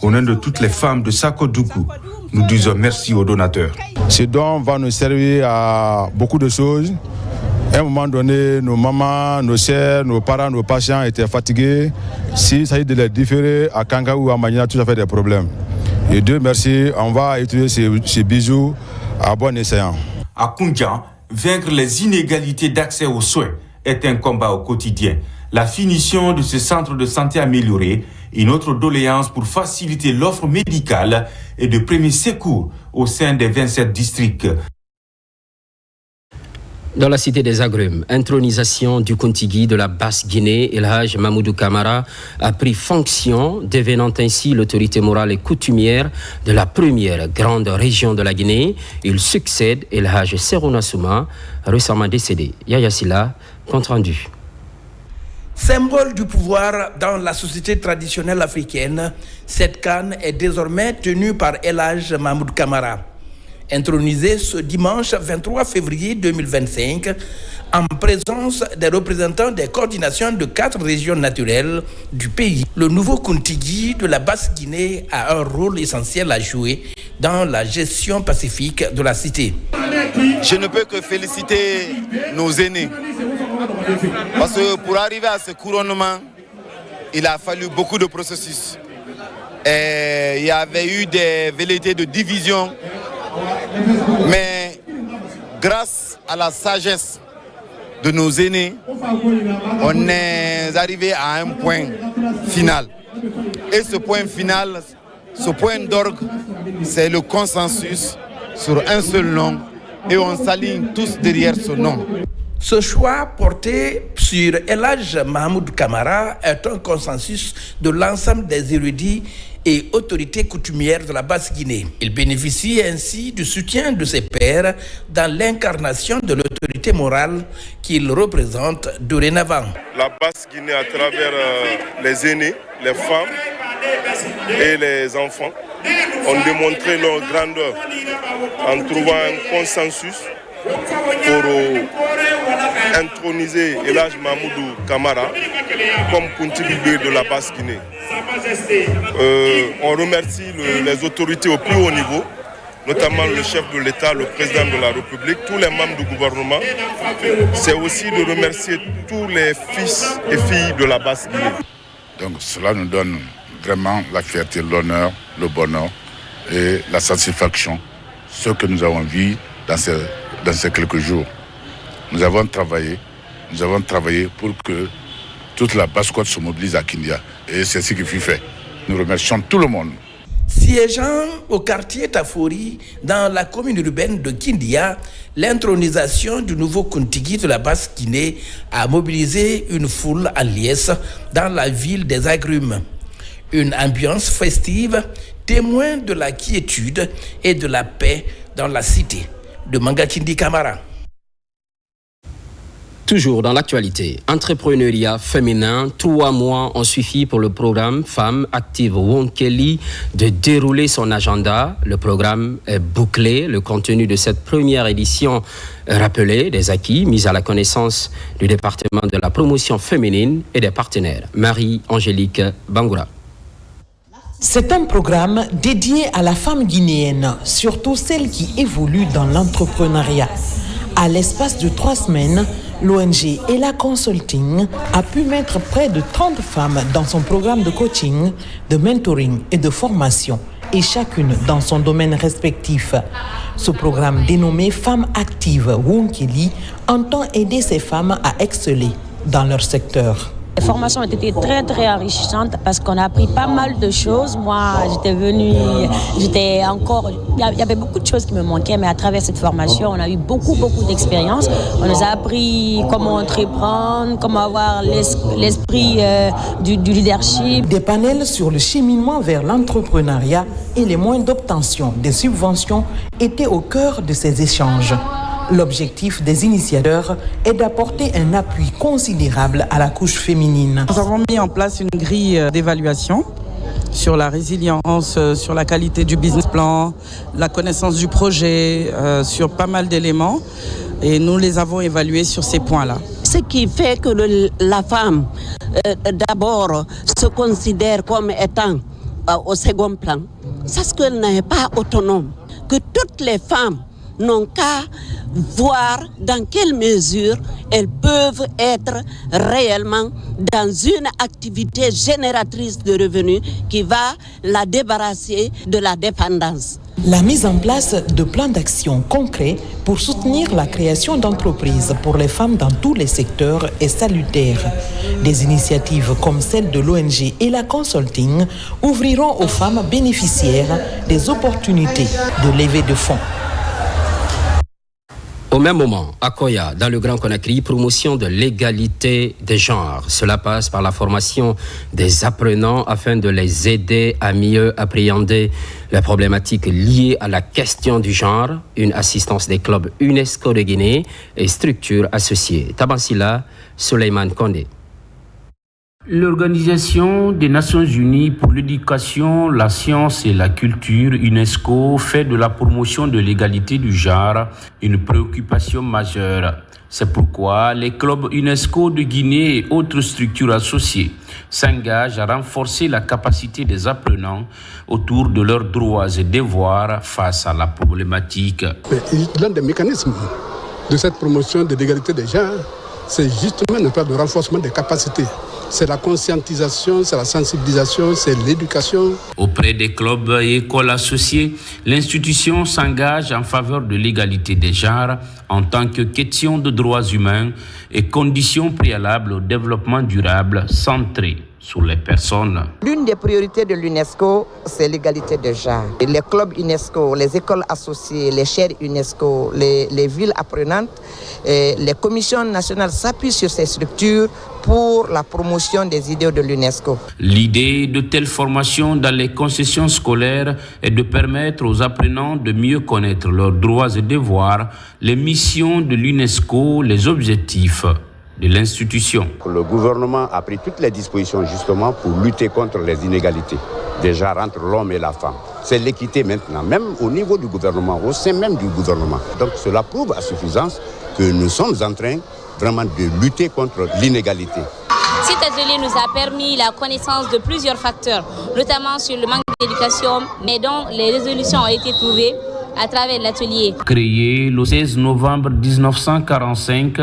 au nom de toutes les femmes de Sakodougou, nous disons merci aux donateurs. Ce don va nous servir à beaucoup de choses. À un moment donné, nos mamans, nos sœurs, nos parents, nos patients étaient fatigués. S'il s'agit de les différer à Kanga ou à Mandiana, tout ça fait des problèmes. Et Dieu merci, on va utiliser ces bijoux à bon escient. À Koundian, vaincre les inégalités d'accès aux soins est un combat au quotidien. La finition de ce centre de santé amélioré, une autre doléance pour faciliter l'offre médicale et de premiers secours au sein des 27 districts. Dans la cité des agrumes, intronisation du Kontigi de la Basse-Guinée, El Hadj Mamoudou Camara a pris fonction, devenant ainsi l'autorité morale et coutumière de la première grande région de la Guinée. Il succède El Hadj Serouna Souma, récemment décédé. Yaya Silla, compte rendu. Symbole du pouvoir dans la société traditionnelle africaine, cette canne est désormais tenue par El Hadj Mamoudou Camara. Intronisé ce dimanche 23 février 2025 en présence des représentants des coordinations de 4 régions naturelles du pays. Le nouveau Kontigi de la Basse-Guinée a un rôle essentiel à jouer dans la gestion pacifique de la cité. Je ne peux que féliciter nos aînés parce que pour arriver à ce couronnement, il a fallu beaucoup de processus. Et il y avait eu des velléités de division. Mais grâce à la sagesse de nos aînés, on est arrivé à un point final. Et ce point final, ce point d'orgue, c'est le consensus sur un seul nom et on s'aligne tous derrière ce nom. Ce choix porté sur El Hadj Mamoudou Camara est un consensus de l'ensemble des érudits et autorités coutumières de la Basse-Guinée. Il bénéficie ainsi du soutien de ses pairs dans l'incarnation de l'autorité morale qu'il représente dorénavant. La Basse-Guinée, à travers les aînés, les femmes et les enfants, ont démontré leur grandeur en trouvant un consensus pour introniser El Hadj Mamoudou Camara comme Kontigi de la Basse-Guinée. On remercie les autorités au plus haut niveau, notamment le chef de l'État, le président de la République, tous les membres du gouvernement. C'est aussi de remercier tous les fils et filles de la Basse-Guinée. Donc cela nous donne vraiment la fierté, l'honneur, le bonheur et la satisfaction, ce que nous avons vu dans ces quelques jours. Nous avons travaillé pour que toute la Basse-Côte se mobilise à Kindia. Et c'est ce qui fut fait. Nous remercions tout le monde. Siégeant au quartier Tafori, dans la commune urbaine de Kindia, l'intronisation du nouveau Kontigi de la Basse-Guinée a mobilisé une foule en liesse dans la ville des agrumes. Une ambiance festive, témoin de la quiétude et de la paix dans la cité de Mangachindi Camara. Toujours dans l'actualité, entrepreneuriat féminin, 3 mois ont suffi pour le programme Femmes Actives Wonkeli de dérouler son agenda. Le programme est bouclé. Le contenu de cette première édition rappelé des acquis mis à la connaissance du département de la promotion féminine et des partenaires. Marie-Angélique Bangoura. C'est un programme dédié à la femme guinéenne, surtout celle qui évolue dans l'entrepreneuriat. À l'espace de 3 semaines, l'ONG Ella Consulting a pu mettre près de 30 femmes dans son programme de coaching, de mentoring et de formation, et chacune dans son domaine respectif. Ce programme dénommé Femmes Actives Wonkeli entend aider ces femmes à exceller dans leur secteur. Les formations ont été très très enrichissantes parce qu'on a appris pas mal de choses. Moi, il y avait beaucoup de choses qui me manquaient, mais à travers cette formation, on a eu beaucoup d'expérience. On nous a appris comment entreprendre, comment avoir l'esprit du leadership. Des panels sur le cheminement vers l'entrepreneuriat et les moyens d'obtention des subventions étaient au cœur de ces échanges. L'objectif des initiateurs est d'apporter un appui considérable à la couche féminine. Nous avons mis en place une grille d'évaluation sur la résilience, sur la qualité du business plan, la connaissance du projet, sur pas mal d'éléments. Et nous les avons évalués sur ces points-là. Ce qui fait que la femme, d'abord, se considère comme étant au second plan, c'est ce qu'elle n'est pas autonome. Que toutes les femmes n'ont qu'à voir dans quelle mesure elles peuvent être réellement dans une activité génératrice de revenus qui va la débarrasser de la dépendance. La mise en place de plans d'action concrets pour soutenir la création d'entreprises pour les femmes dans tous les secteurs est salutaire. Des initiatives comme celle de l'ONG Ella Consulting ouvriront aux femmes bénéficiaires des opportunités de levée de fonds. Au même moment, à Koya, dans le Grand Conakry, promotion de l'égalité des genres. Cela passe par la formation des apprenants afin de les aider à mieux appréhender les problématiques liées à la question du genre, une assistance des clubs UNESCO de Guinée et structures associées. Tabansila, Souleymane Kondé. L'Organisation des Nations Unies pour l'éducation, la science et la culture, UNESCO, fait de la promotion de l'égalité du genre une préoccupation majeure. C'est pourquoi les clubs UNESCO de Guinée et autres structures associées s'engagent à renforcer la capacité des apprenants autour de leurs droits et devoirs face à la problématique. L'un des mécanismes de cette promotion de l'égalité des genres, c'est justement une part de renforcement des capacités. C'est la conscientisation, c'est la sensibilisation, c'est l'éducation. Auprès des clubs et écoles associés, l'institution s'engage en faveur de l'égalité des genres en tant que question de droits humains et condition préalable au développement durable centré sur les personnes. L'une des priorités de l'UNESCO, c'est l'égalité des genres. Et les clubs UNESCO, les écoles associées, les chaires UNESCO, les villes apprenantes, et les commissions nationales s'appuient sur ces structures pour la promotion des idéaux de l'UNESCO. L'idée de telles formations dans les concessions scolaires est de permettre aux apprenants de mieux connaître leurs droits et devoirs, les missions de l'UNESCO, les objectifs de l'institution. Le gouvernement a pris toutes les dispositions justement pour lutter contre les inégalités, déjà entre l'homme et la femme. C'est l'équité maintenant, même au niveau du gouvernement, au sein même du gouvernement. Donc cela prouve à suffisance que nous sommes en train vraiment de lutter contre l'inégalité. Cet atelier nous a permis la connaissance de plusieurs facteurs, notamment sur le manque d'éducation, mais dont les résolutions ont été trouvées à travers l'atelier. Créé le 16 novembre 1945,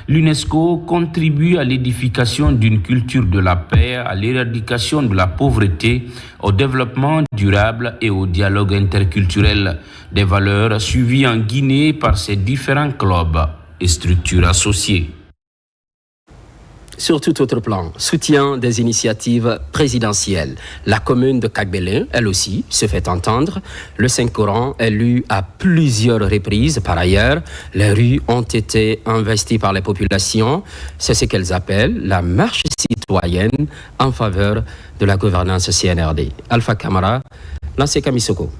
l'UNESCO contribue à l'édification d'une culture de la paix, à l'éradication de la pauvreté, au développement durable et au dialogue interculturel, des valeurs suivies en Guinée par ses différents clubs et structures associées. Sur tout autre plan, soutien des initiatives présidentielles. La commune de Kagbélé, elle aussi, se fait entendre. Le Saint-Coran est lu à plusieurs reprises. Par ailleurs, les rues ont été investies par les populations. C'est ce qu'elles appellent la marche citoyenne en faveur de la gouvernance CNRD. Alpha Kamara, Lancé Kamisoko.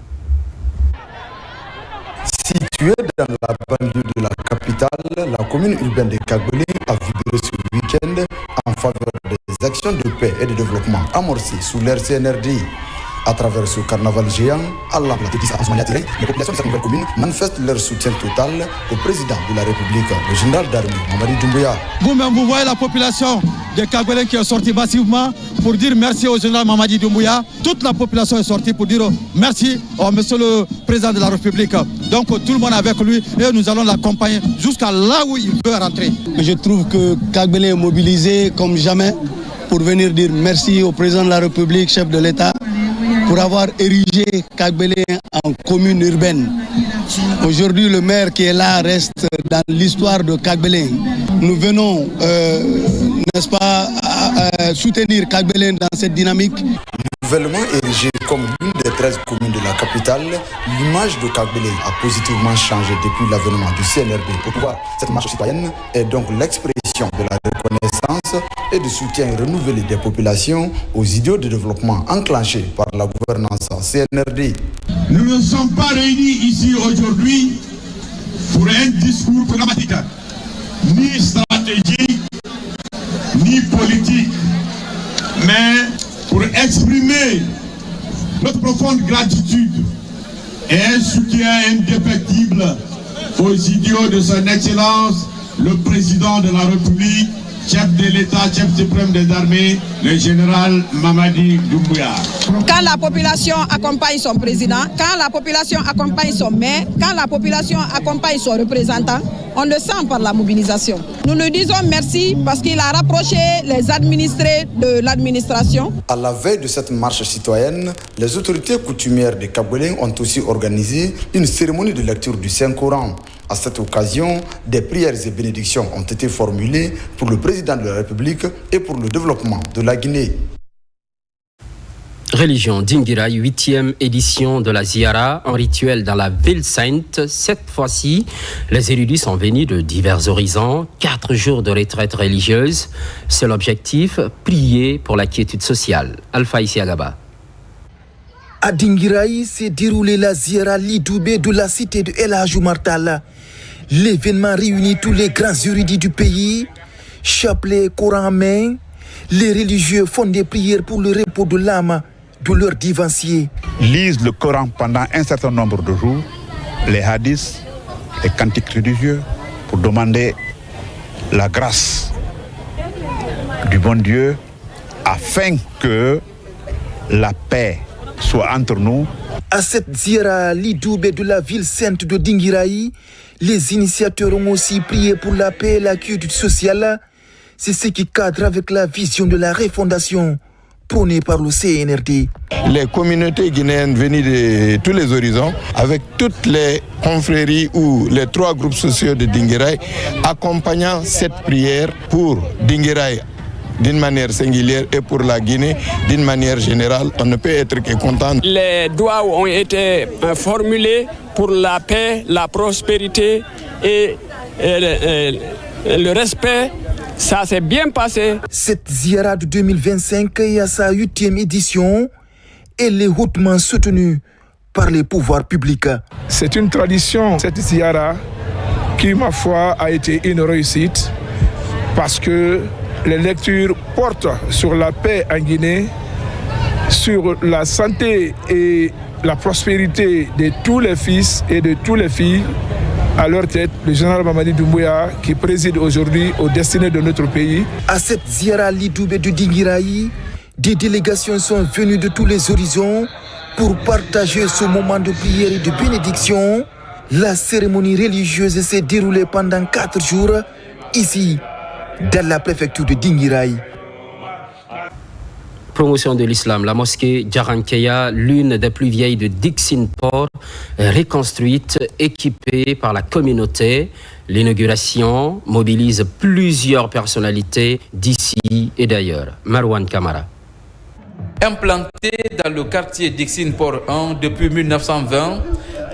Située dans la banlieue de la capitale, la commune urbaine de Kagbélé a vibré ce week-end en faveur des actions de paix et de développement amorcées sous l'ère CNRD. À travers ce carnaval géant, à la place de les populations de cette nouvelle commune manifestent leur soutien total au président de la République, le général d'armée, Mamadi Doumbouya. Vous-même, vous voyez la population de Kagbélé qui est sortie massivement pour dire merci au général Mamadi Doumbouya. Toute la population est sortie pour dire merci au monsieur le président de la République. Donc tout le monde est avec lui et nous allons l'accompagner jusqu'à là où il veut rentrer. Je trouve que Kagbélé est mobilisé comme jamais pour venir dire merci au président de la République, chef de l'État, pour avoir érigé Kagbélé en commune urbaine. Aujourd'hui, le maire qui est là reste dans l'histoire de Kagbélé. Nous venons, n'est-ce pas, soutenir Kagbelen dans cette dynamique. Nouvellement érigé comme l'une des 13 communes de la capitale, l'image de Kagbelen a positivement changé depuis l'avènement du CNRD. Pour pouvoir, cette marche citoyenne est donc l'expression de la reconnaissance et du soutien renouvelé des populations aux idéaux de développement enclenchés par la gouvernance CNRD. Nous ne sommes pas réunis ici aujourd'hui pour un discours programmatique, ni stratégique, ni politique, mais pour exprimer notre profonde gratitude et un soutien indéfectible aux idéaux de son Excellence, le Président de la République, chef de l'État, chef suprême des armées, le général Mamadi Doumbouya. Quand la population accompagne son président, quand la population accompagne son maire, quand la population accompagne son représentant, on le sent par la mobilisation. Nous nous disons merci parce qu'il a rapproché les administrés de l'administration. À la veille de cette marche citoyenne, les autorités coutumières de Kagbelen ont aussi organisé une cérémonie de lecture du Saint-Coran. À cette occasion, des prières et bénédictions ont été formulées pour le président de la République et pour le développement de la Guinée. Religion Dinguiraye, 8e édition de la Ziara, un rituel dans la ville sainte. Cette fois-ci, les érudits sont venus de divers horizons, 4 jours de retraite religieuse. C'est l'objectif, prier pour la quiétude sociale. Alpha Isiagaba. À Dinguiraye s'est déroulé la Ziara Lidoubé de la cité de El Hadj Oumar Tall. L'événement réunit tous les grands érudits du pays, chapelet, Coran en main. Les religieux font des prières pour le repos de l'âme de leurs divanciers. Lisent le Coran pendant un certain nombre de jours, les hadiths, les cantiques religieux, pour demander la grâce du bon Dieu afin que la paix soit entre nous. À cette Ziara Lidoubé de la ville sainte de Dinguiraye, les initiateurs ont aussi prié pour la paix et la quiétude sociale. C'est ce qui cadre avec la vision de la refondation prônée par le CNRD. Les communautés guinéennes venues de tous les horizons, avec toutes les confréries ou les 3 groupes sociaux de Dinguiraye, accompagnant cette prière pour Dinguiraye d'une manière singulière et pour la Guinée d'une manière générale, on ne peut être que content. Les doigts ont été formulés pour la paix, la prospérité et le respect. Ça s'est bien passé. Cette Ziara de 2025 est à sa 8e édition. Elle est hautement soutenue par les pouvoirs publics. C'est une tradition, cette Ziara, qui, ma foi, a été une réussite parce que les lectures portent sur la paix en Guinée, sur la santé et la prospérité de tous les fils et de toutes les filles. À leur tête, le général Mamadi Doumbouya, qui préside aujourd'hui aux destinées de notre pays. À cette Ziara Lidoubé de Dinguiraye, des délégations sont venues de tous les horizons pour partager ce moment de prière et de bénédiction. La cérémonie religieuse s'est déroulée pendant 4 jours, ici, dans la préfecture de Dinguiraye. Promotion de l'islam, la mosquée Djarankeya, l'une des plus vieilles de Dixine-Port, reconstruite, équipée par la communauté. L'inauguration mobilise plusieurs personnalités d'ici et d'ailleurs. Marwan Kamara. Implantée dans le quartier Dixine-Port 1 depuis 1920,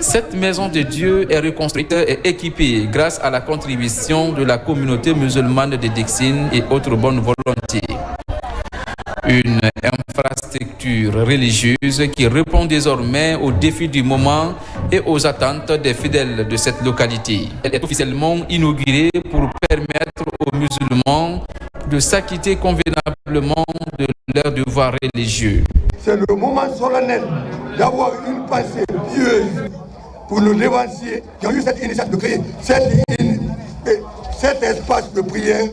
cette maison de Dieu est reconstruite et équipée grâce à la contribution de la communauté musulmane de Dixine et autres bonnes volontés. Une infrastructure religieuse qui répond désormais aux défis du moment et aux attentes des fidèles de cette localité. Elle est officiellement inaugurée pour permettre aux musulmans de s'acquitter convenablement de leurs devoirs religieux. C'est le moment solennel d'avoir une pensée pieuse pour nos devanciers qui ont eu cette initiative de créer cet espace de prière,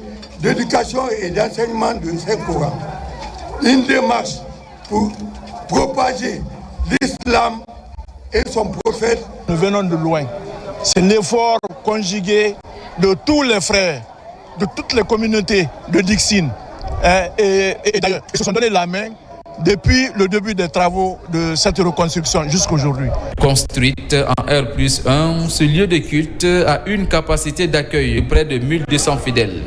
d'éducation et d'enseignement de Saint-Coran. Une démarche pour propager l'islam et son prophète. Nous venons de loin. C'est l'effort conjugué de tous les frères, de toutes les communautés de Dixine. Et d'ailleurs, ils se sont donné la main depuis le début des travaux de cette reconstruction jusqu'à aujourd'hui. Construite en R+1, ce lieu de culte a une capacité d'accueil de près de 1200 fidèles.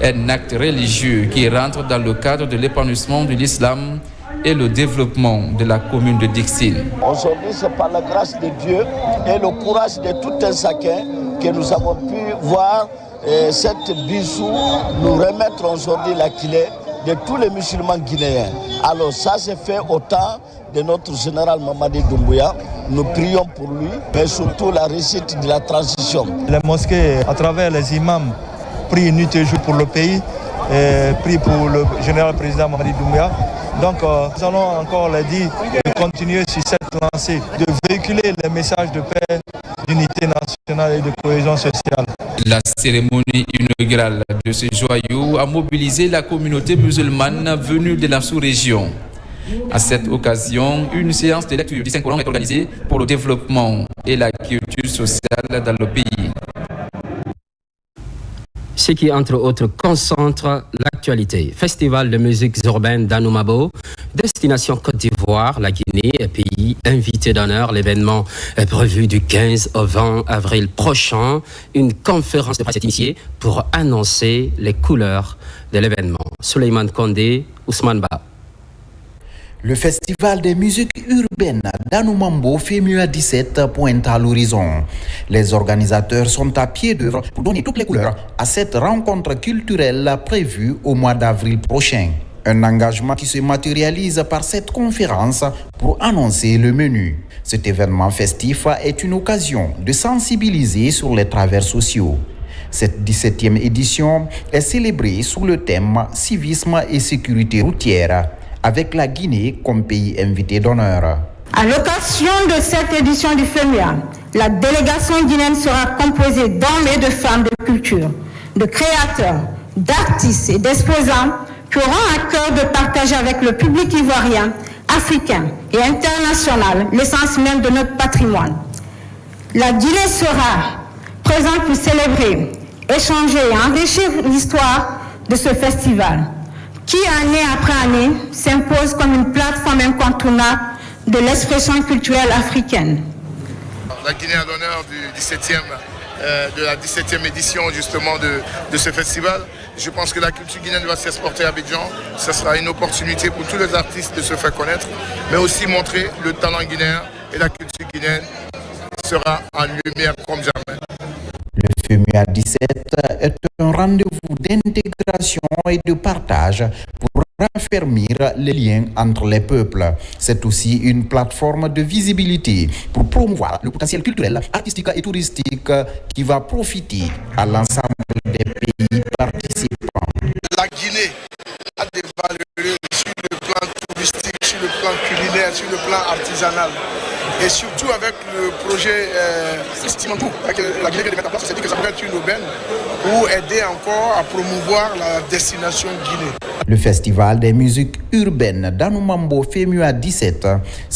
un acte religieux qui rentre dans le cadre de l'épanouissement de l'islam et le développement de la commune de Dixine. Aujourd'hui, c'est par la grâce de Dieu et le courage de tout un chacun que nous avons pu voir cette bisou nous remettre aujourd'hui la clé de tous les musulmans guinéens. Alors ça s'est fait au temps de notre général Mamadi Doumbouya. Nous prions pour lui, mais surtout la réussite de la transition. Les mosquées, à travers les imams, prient nuit et jour pour le pays, prient pour le général président Mamadi Doumbouya. Donc nous allons encore le dire, de continuer sur cette lancée, de véhiculer les messages de paix, d'unité nationale et de cohésion sociale. La cérémonie inaugurale de ce joyau a mobilisé la communauté musulmane venue de la sous-région. À cette occasion, une séance de lecture du Saint-Coran est organisée pour le développement et la culture sociale dans le pays. Ce qui, entre autres, concentre l'actualité. Festival de musique urbaine d'Anoumabo, destination Côte d'Ivoire, la Guinée, pays invité d'honneur. L'événement est prévu du 15 au 20 avril prochain. Une conférence de presse est initiée pour annoncer les couleurs de l'événement. Souleymane Kondé, Ousmane Ba. Le festival des musiques urbaines d'Anoumabo FEMUA 17 pointe à l'horizon. Les organisateurs sont à pied d'œuvre pour donner toutes les couleurs à cette rencontre culturelle prévue au mois d'avril prochain. Un engagement qui se matérialise par cette conférence pour annoncer le menu. Cet événement festif est une occasion de sensibiliser sur les travers sociaux. Cette 17e édition est célébrée sous le thème civisme et sécurité routière, avec la Guinée comme pays invité d'honneur. À l'occasion de cette édition du FEMUA, la délégation guinéenne sera composée d'hommes et de femmes de culture, de créateurs, d'artistes et d'exposants qui auront à cœur de partager avec le public ivoirien, africain et international l'essence même de notre patrimoine. La Guinée sera présente pour célébrer, échanger et enrichir l'histoire de ce festival, qui année après année s'impose comme une plateforme incontournable de l'expression culturelle africaine. La Guinée a l'honneur de la 17e édition justement de ce festival. Je pense que la culture guinéenne va s'exporter à Abidjan. Ce sera une opportunité pour tous les artistes de se faire connaître, mais aussi montrer le talent guinéen, et la culture guinéenne sera en lumière comme jamais. Le FEMUA 17 est un rendez-vous d'intégration et de partage pour raffermir les liens entre les peuples. C'est aussi une plateforme de visibilité pour promouvoir le potentiel culturel, artistique et touristique qui va profiter à l'ensemble des pays participants. La Guinée a des valeurs sur le plan touristique, sur le plan culinaire, sur le plan artisanal. Et surtout avec le projet Simankou, la Guinée vient de mettre en place, on s'est dit que ça pourrait être une aubaine pour aider encore à promouvoir la destination Guinée. Le festival des musiques urbaines d'Anoumabo FEMUA 17, c'est